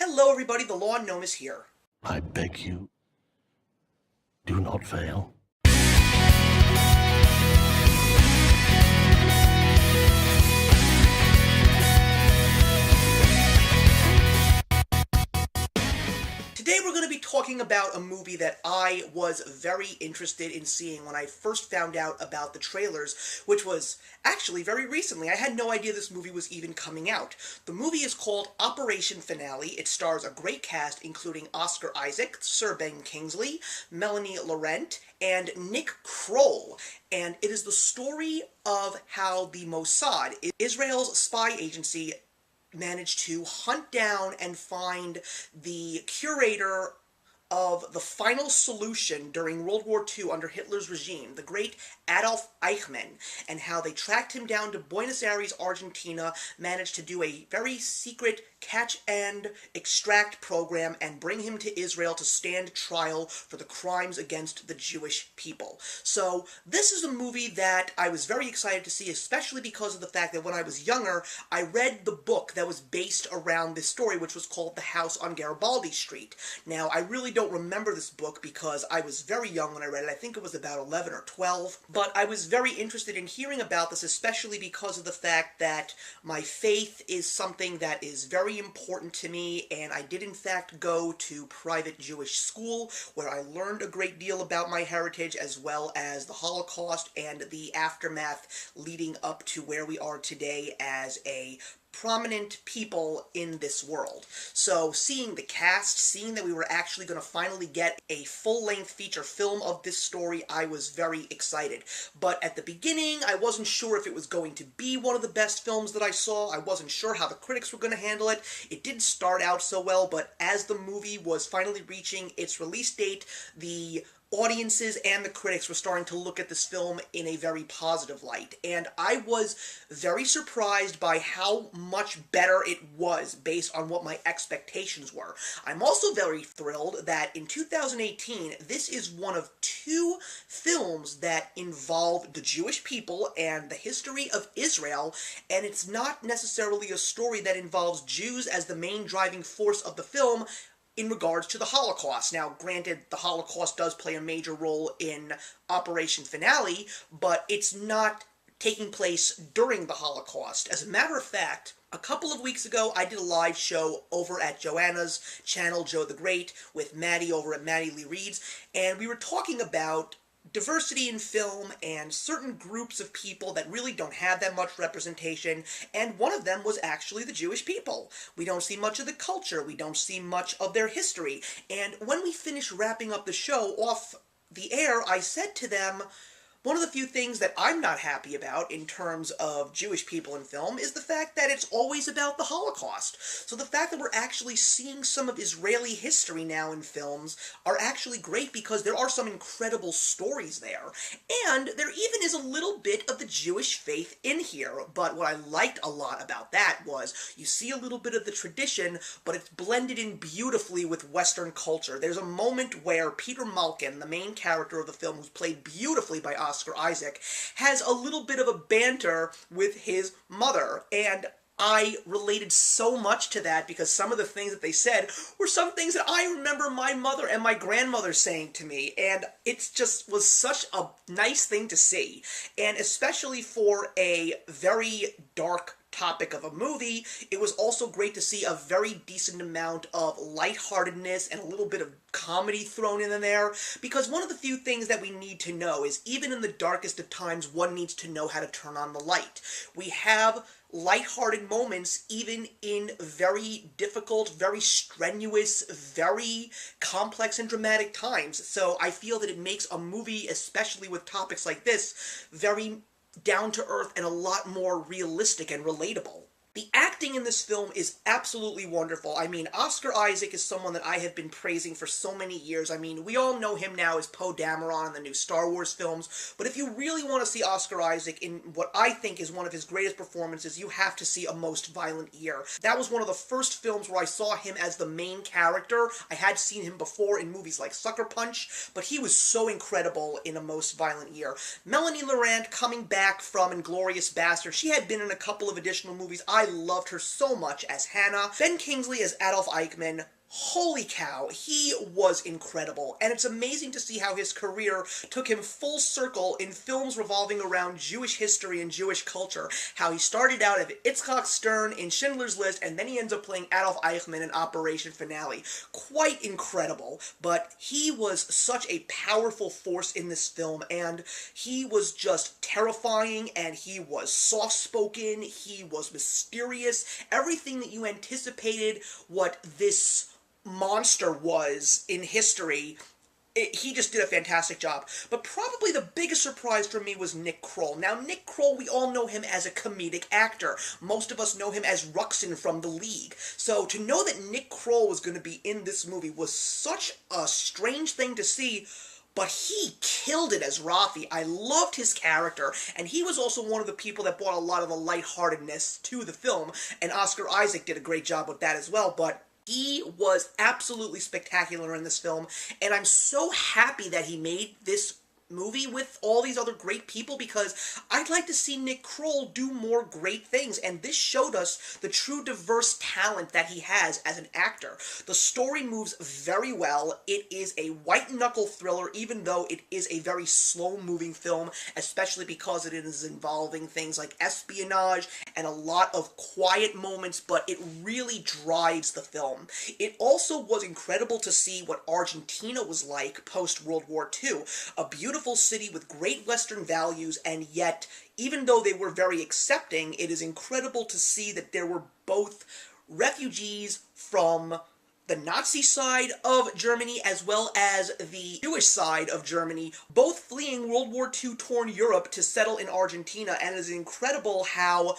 Hello everybody, the Lawn Gnome is here. I beg you, do not fail. Today we're going to be talking about a movie that I was very interested in seeing when I first found out about the trailers, which was actually very recently. I had no idea this movie was even coming out. The movie is called Operation Finale. It stars a great cast including Oscar Isaac, Sir Ben Kingsley, Melanie Laurent, and Nick Kroll. And it is the story of how the Mossad, Israel's spy agency, managed to hunt down and find the curator of the final solution during World War II under Hitler's regime, the great Adolf Eichmann, and how they tracked him down to Buenos Aires, Argentina, managed to do a very secret catch and extract program, and bring him to Israel to stand trial for the crimes against the Jewish people. So this is a movie that I was very excited to see, especially because of the fact that when I was younger, I read the book that was based around this story, which was called The House on Garibaldi Street. Now, I really don't remember this book because I was very young when I read it. I think it was about 11 or 12. But I was very interested in hearing about this, especially because of the fact that my faith is something that is very important to me, and I did in fact go to private Jewish school where I learned a great deal about my heritage as well as the Holocaust and the aftermath leading up to where we are today as a prominent people in this world. So seeing the cast, seeing that we were actually going to finally get a full-length feature film of this story, I was very excited. But at the beginning, I wasn't sure if it was going to be one of the best films that I saw. I wasn't sure how the critics were going to handle it. It didn't start out so well, but as the movie was finally reaching its release date, the audiences and the critics were starting to look at this film in a very positive light, and I was very surprised by how much better it was based on what my expectations were. I'm also very thrilled that in 2018, this is one of two films that involve the Jewish people and the history of Israel, and it's not necessarily a story that involves Jews as the main driving force of the film in regards to the Holocaust. Now, granted, the Holocaust does play a major role in Operation Finale, but it's not taking place during the Holocaust. As a matter of fact, a couple of weeks ago, I did a live show over at Joanna's channel, Joe the Great, with Maddie over at Maddie Lee Reads, and we were talking about diversity in film and certain groups of people that really don't have that much representation, and one of them was actually the Jewish people. We don't see much of the culture, we don't see much of their history, and when we finished wrapping up the show off the air, I said to them, one of the few things that I'm not happy about in terms of Jewish people in film is the fact that it's always about the Holocaust. So the fact that we're actually seeing some of Israeli history now in films are actually great because there are some incredible stories there. And there even is a little bit of the Jewish faith in here. But what I liked a lot about that was you see a little bit of the tradition, but it's blended in beautifully with Western culture. There's a moment where Peter Malkin, the main character of the film, who's played beautifully by Oscar Isaac, has a little bit of a banter with his mother, and I related so much to that because some of the things that they said were some things that I remember my mother and my grandmother saying to me, and it just was such a nice thing to see, and especially for a very dark topic of a movie, it was also great to see a very decent amount of lightheartedness and a little bit of comedy thrown in there, because one of the few things that we need to know is even in the darkest of times, one needs to know how to turn on the light. We have lighthearted moments even in very difficult, very strenuous, very complex and dramatic times. So I feel that it makes a movie, especially with topics like this, very down to earth and a lot more realistic and relatable. The acting in this film is absolutely wonderful. I mean, Oscar Isaac is someone that I have been praising for so many years. I mean, we all know him now as Poe Dameron in the new Star Wars films, but if you really want to see Oscar Isaac in what I think is one of his greatest performances, you have to see A Most Violent Year. That was one of the first films where I saw him as the main character. I had seen him before in movies like Sucker Punch, but he was so incredible in A Most Violent Year. Melanie Laurent coming back from Inglourious Basterds. She had been in a couple of additional movies. I loved her so much as Hannah. Ben Kingsley as Adolf Eichmann. Holy cow, he was incredible, and it's amazing to see how his career took him full circle in films revolving around Jewish history and Jewish culture. How he started out as Itzhak Stern in Schindler's List, and then he ends up playing Adolf Eichmann in Operation Finale. Quite incredible, but he was such a powerful force in this film, and he was just terrifying, and he was soft-spoken, he was mysterious, everything that you anticipated what this monster was in history. He just did a fantastic job. But probably the biggest surprise for me was Nick Kroll. Now, Nick Kroll, we all know him as a comedic actor. Most of us know him as Ruxin from The League. So to know that Nick Kroll was going to be in this movie was such a strange thing to see, but he killed it as Rafi. I loved his character, and he was also one of the people that brought a lot of the lightheartedness to the film, and Oscar Isaac did a great job with that as well, but he was absolutely spectacular in this film, and I'm so happy that he made this movie with all these other great people, because I'd like to see Nick Kroll do more great things, and this showed us the true diverse talent that he has as an actor. The story moves very well. It is a white-knuckle thriller, even though it is a very slow-moving film, especially because it is involving things like espionage and a lot of quiet moments, but it really drives the film. It also was incredible to see what Argentina was like post-World War II. A beautiful city with great Western values, and yet, even though they were very accepting, it is incredible to see that there were both refugees from the Nazi side of Germany as well as the Jewish side of Germany, both fleeing World War II-torn Europe to settle in Argentina, and it is incredible how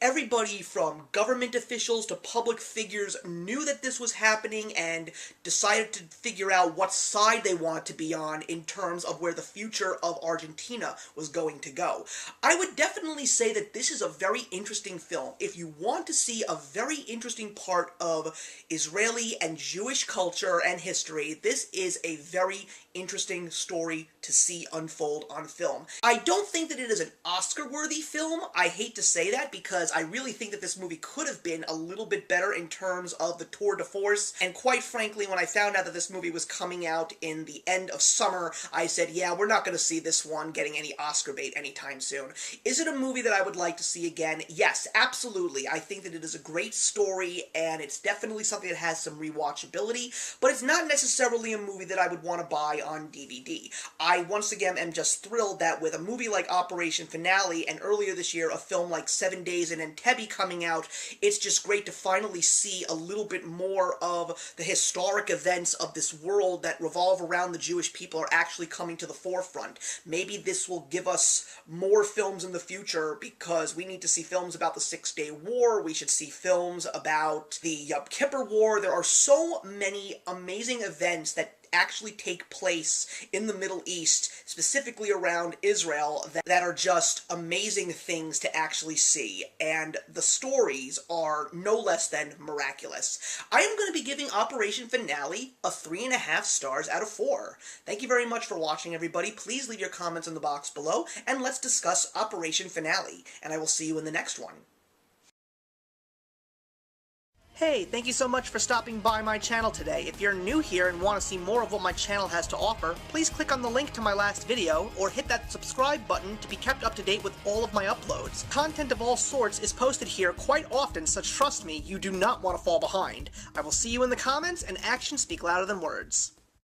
everybody from government officials to public figures knew that this was happening and decided to figure out what side they wanted to be on in terms of where the future of Argentina was going to go. I would definitely say that this is a very interesting film. If you want to see a very interesting part of Israeli and Jewish culture and history, this is a very interesting story to see unfold on film. I don't think that it is an Oscar-worthy film. I hate to say that because I really think that this movie could have been a little bit better in terms of the tour de force, and quite frankly, when I found out that this movie was coming out in the end of summer, I said, yeah, we're not going to see this one getting any Oscar bait anytime soon. Is it a movie that I would like to see again? Yes, absolutely. I think that it is a great story, and it's definitely something that has some rewatchability, but it's not necessarily a movie that I would want to buy on DVD. I, once again, am just thrilled that with a movie like Operation Finale, and earlier this year, a film like 7 Days in Entebbe coming out, it's just great to finally see a little bit more of the historic events of this world that revolve around the Jewish people are actually coming to the forefront. Maybe this will give us more films in the future, because we need to see films about the Six-Day War, we should see films about the Yom Kippur War. There are so many amazing events that actually take place in the Middle East, specifically around Israel, that are just amazing things to actually see, and the stories are no less than miraculous. I am going to be giving Operation Finale a 3.5 stars out of 4. Thank you very much for watching, everybody. Please leave your comments in the box below, and let's discuss Operation Finale, and I will see you in the next one. Hey, thank you so much for stopping by my channel today. If you're new here and want to see more of what my channel has to offer, please click on the link to my last video, or hit that subscribe button to be kept up to date with all of my uploads. Content of all sorts is posted here quite often, so trust me, you do not want to fall behind. I will see you in the comments, and actions speak louder than words.